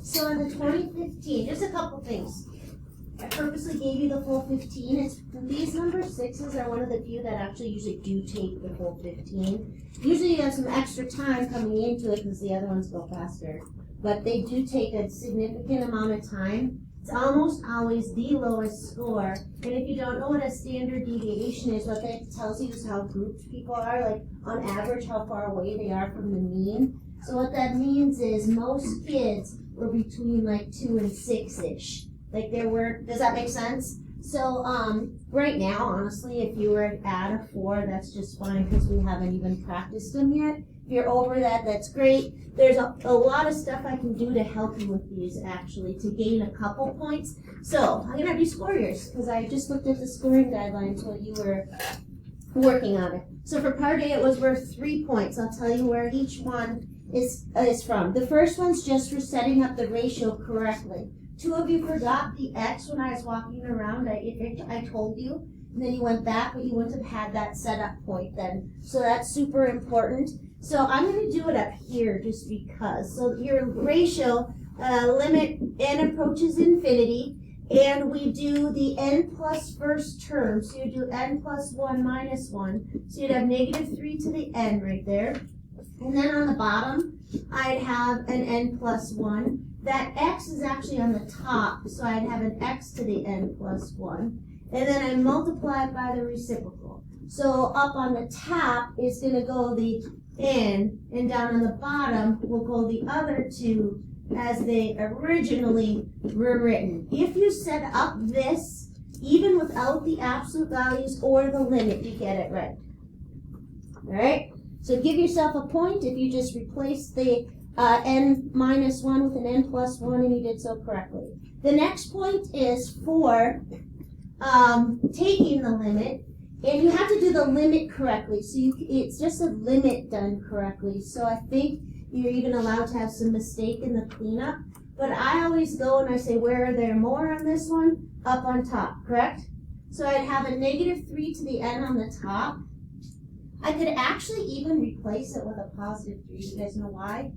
So in the 2015, just a couple things. I purposely gave you the full 15. These number 6s are one of the few that actually usually do take the full 15. Usually you have some extra time coming into it because the other ones go faster. But they do take a significant amount of time. It's almost always the lowest score. And if you don't know what a standard deviation is, what that tells you is how grouped people are, like on average how far away they are from the mean. So what that means is most kids were between like 2 and 6-ish. Like there were, does that make sense? So right now, honestly, if you were at a 4, that's just fine because we haven't even practiced them yet. If you're over that, that's great. There's a lot of stuff I can do to help you with these actually to gain a couple points. So I'm gonna have you score yours because I just looked at the scoring guidelines while you were working on it. So for part A, it was worth 3 points. I'll tell you where each one is from. The first one's just for setting up the ratio correctly. 2 of you forgot the X when I was walking around. I told you, and then you went back, but you wouldn't have had that setup point then. So that's super important. So I'm going to do it up here just because. So your ratio limit n approaches infinity, and we do the n plus first term. So you do n plus 1 minus 1. So you'd have negative 3 to the n right there. And then on the bottom, I'd have an n plus 1. That x is actually on the top, so I'd have an x to the n plus 1. And then I multiply it by the reciprocal. So up on the top is going to go the n, and down on the bottom will go the other two as they originally were written. If you set up this, even without the absolute values or the limit, you get it right. All right? So give yourself a point if you just replace the n minus 1 with an n plus 1 and you did so correctly. The next point is for taking the limit, and you have to do the limit correctly. So it's just a limit done correctly. So I think you're even allowed to have some mistake in the cleanup. But I always go and I say, where are there more on this one? Up on top, correct? So I'd have a negative 3 to the n on the top. I could actually even replace it with a positive 3. You guys know why?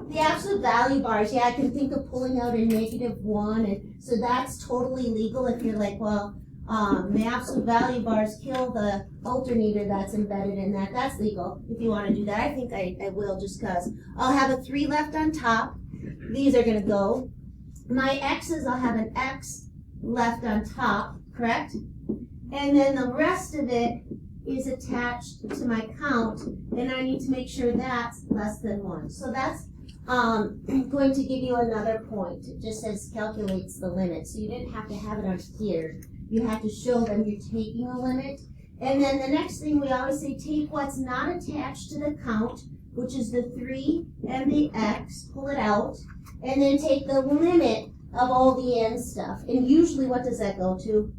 The absolute value bars, yeah, I can think of pulling out a negative 1, and so that's totally legal if you're like, well, the absolute value bars kill the alternator that's embedded in that. That's legal if you want to do that. I think I will just because. I'll have a 3 left on top. These are going to go. My x's, I'll have an x left on top, correct? And then the rest of it is attached to my count, and I need to make sure that's less than 1. So that's going to give you another point. It just says calculates the limit. So you didn't have to have it on here. You have to show them you're taking a limit. And then the next thing we always say, take what's not attached to the count, which is the 3 and the x, pull it out, and then take the limit of all the n stuff. And usually what does that go to?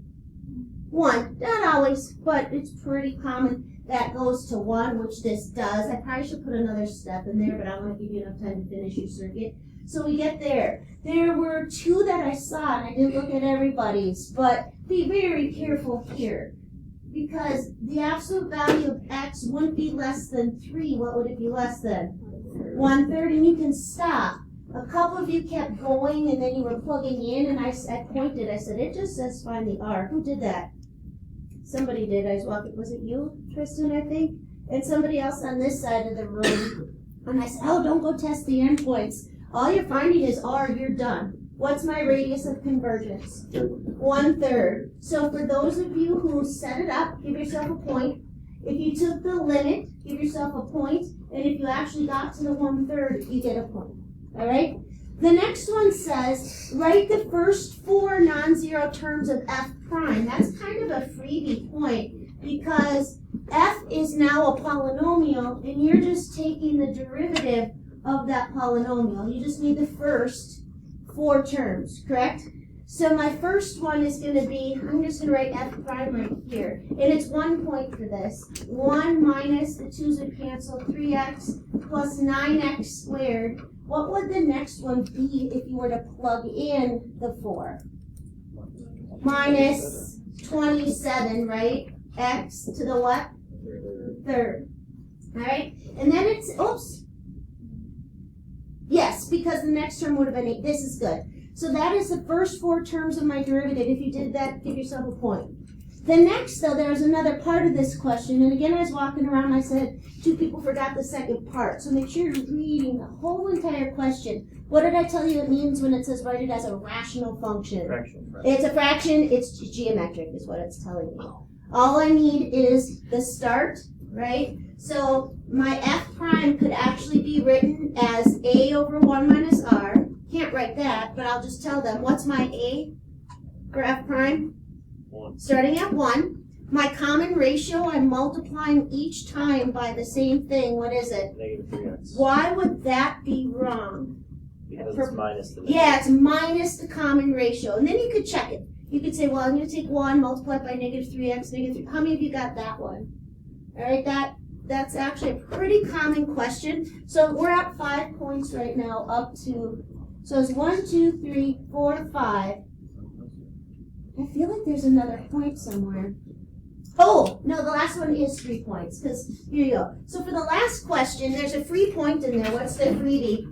1. Not always, but it's pretty common that goes to 1, which this does. I probably should put another step in there, but I want to give you enough time to finish your circuit. So we get there. There were 2 that I saw, and I didn't look at everybody's, but be very careful here. Because the absolute value of x wouldn't be less than 3. What would it be less than? 1/3, and you can stop. A couple of you kept going, and then you were plugging in, and I pointed. I said, it just says find the R. Who did that? Somebody did. I was walking. Was it you, Tristan, I think? And somebody else on this side of the room. And I said, oh, don't go test the endpoints. All you're finding is R, you're done. What's my radius of convergence? 1/3. So for those of you who set it up, give yourself a point. If you took the limit, give yourself a point. And if you actually got to the 1/3, you get a point. All right? The next one says, write the first 4 non-zero terms of f prime. That's kind of a freebie point because f is now a polynomial, and you're just taking the derivative of that polynomial. You just need the first 4 terms, correct? So my first one is going to be, I'm just going to write f prime right here. And it's 1 point for this. 1 minus, the 2's would cancel, 3x plus 9x squared. What would the next one be if you were to plug in the 4? Minus 27, right? X to the what? 3rd. All right? And then it's, oops. Yes, because the next term would have been 8. This is good. So that is the first 4 terms of my derivative. If you did that, give yourself a point. The next, though, there's another part of this question. And again, I was walking around and I said 2 people forgot the second part. So make sure you're reading the whole entire question. What did I tell you it means when it says write it as a rational function? Fraction. It's a fraction. It's geometric is what it's telling me. All I need is the start, right? So my f prime could actually be written as a over 1 minus r. Can't write that, but I'll just tell them, what's my a for f prime? 1. Starting at 1. My common ratio, I'm multiplying each time by the same thing. What is it? Negative 3x. Why would that be wrong? Because it's minus the negative. Yeah, it's minus the common ratio. And then you could check it. You could say, well, I'm going to take 1, multiply it by negative 3x, negative 3. How many of you got that one? All right, that's actually a pretty common question. So we're at 5 points right now, up to, so it's 1, 2, 3, 4, 5. I feel like there's another point somewhere. Oh, no, the last one is 3 points, because here you go. So for the last question, there's a free point in there. What's the freebie?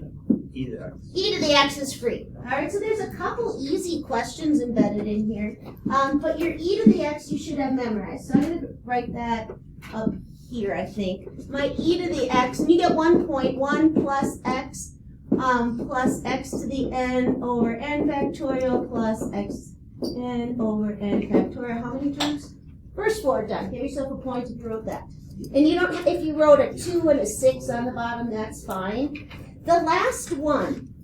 E to the x. E to the x is free. All right, so there's a couple easy questions embedded in here. But your e to the x you should have memorized. So I'm going to write that up here, I think. My e to the x, and you get 1 point, 1 plus x to the n over n factorial plus x n over n factorial. How many terms? First 4 done. Give yourself a point if you wrote that. And you don't, if you wrote a 2 and a 6 on the bottom, that's fine. The last one,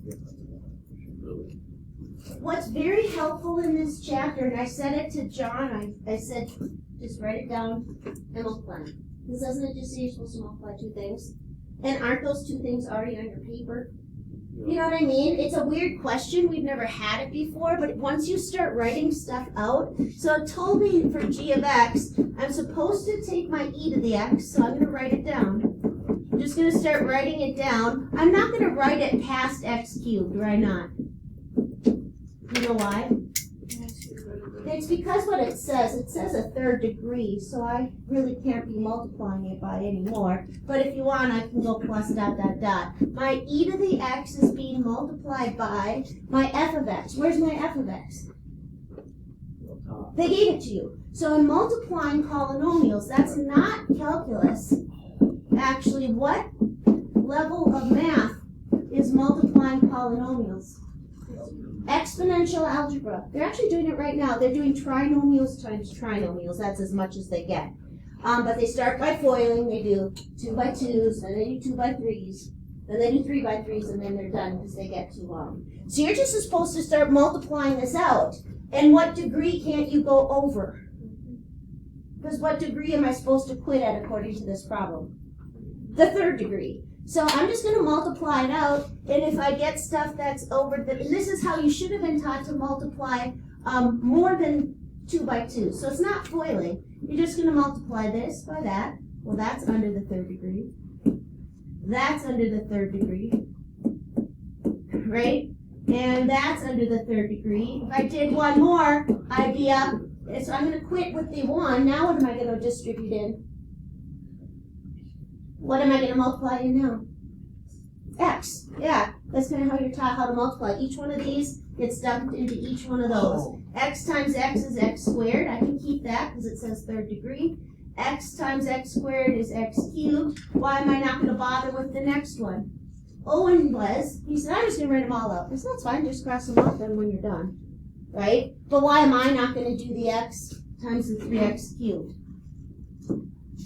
what's very helpful in this chapter, and I said it to John, I said, just write it down and multiply. Because doesn't it just say you're supposed to multiply 2 things? And aren't those 2 things already on your paper? You know what I mean? It's a weird question. We've never had it before, but once you start writing stuff out, so it told me for g of x, I'm supposed to take my e to the x, so I'm going to write it down. I'm just going to start writing it down. I'm not going to write it past x cubed, or I not? You know why? It's because what it says a 3rd degree, so I really can't be multiplying it by anymore. But if you want, I can go plus dot dot dot. My e to the x is being multiplied by my f of x. Where's my f of x? They gave it to you. So in multiplying polynomials, that's not calculus. Actually, what level of math is multiplying polynomials? Exponential algebra. They're actually doing it right now. They're doing trinomials times trinomials. That's as much as they get. But they start by foiling. They do 2 by 2s, then they do 2 by 3s, then they do 3 by 3s, and then they're done because they get too long. So you're just supposed to start multiplying this out. And what degree can't you go over? Because what degree am I supposed to quit at according to this problem? The 3rd degree. So I'm just going to multiply it out, and if I get stuff that's over, and this is how you should have been taught to multiply more than 2 by 2. So it's not foiling. You're just going to multiply this by that. Well, that's under the 3rd degree. That's under the 3rd degree. Right? And that's under the 3rd degree. If I did one more, I'd be up. So I'm going to quit with the 1. Now what am I going to distribute in? What am I going to multiply in now? X. Yeah, that's kind of how you're taught how to multiply. Each one of these gets dumped into each one of those. X times x is x squared. I can keep that because it says 3rd degree. X times x squared is x cubed. Why am I not going to bother with the next one? Owen was, he said, I'm just going to write them all out. I said, that's fine, just cross them off then when you're done. Right? But why am I not going to do the x times the 3x cubed?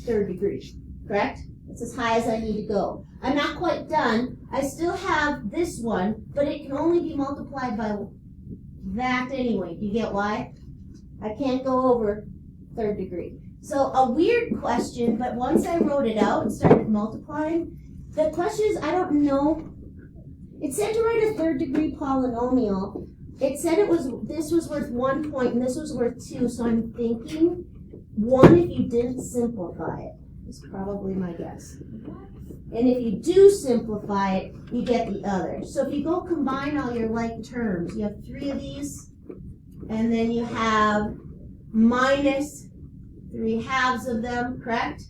3rd degree. Correct? It's as high as I need to go. I'm not quite done. I still have this one, but it can only be multiplied by that anyway. Do you get why? I can't go over 3rd degree. So a weird question, but once I wrote it out and started multiplying, the question is, I don't know. It said to write a 3rd degree polynomial. It said this was worth 1 point and this was worth 2, so I'm thinking 1 if you didn't simplify it. Is probably my guess. And if you do simplify it, you get the other. So if you go combine all your like terms, you have 3 of these, and then you have minus 3 halves of them, correct?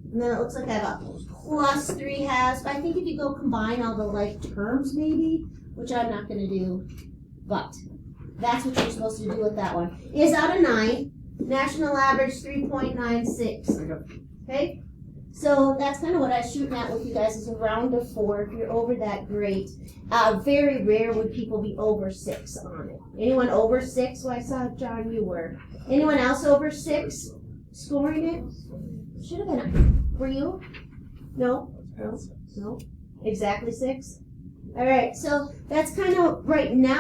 And then it looks like I have a plus 3 halves, but I think if you go combine all the like terms maybe, which I'm not gonna do, but that's what you're supposed to do with that one. Is out of 9, national average 3.96. Okay? So that's kind of what I was shooting at with you guys, is around a 4. If you're over that, great. Very rare would people be over 6 on it. Anyone over 6? Well, I saw, John, you were. Anyone else over 6 scoring it? Should have been. Were you? No? No? No? Exactly 6? All right, so that's kind of right now.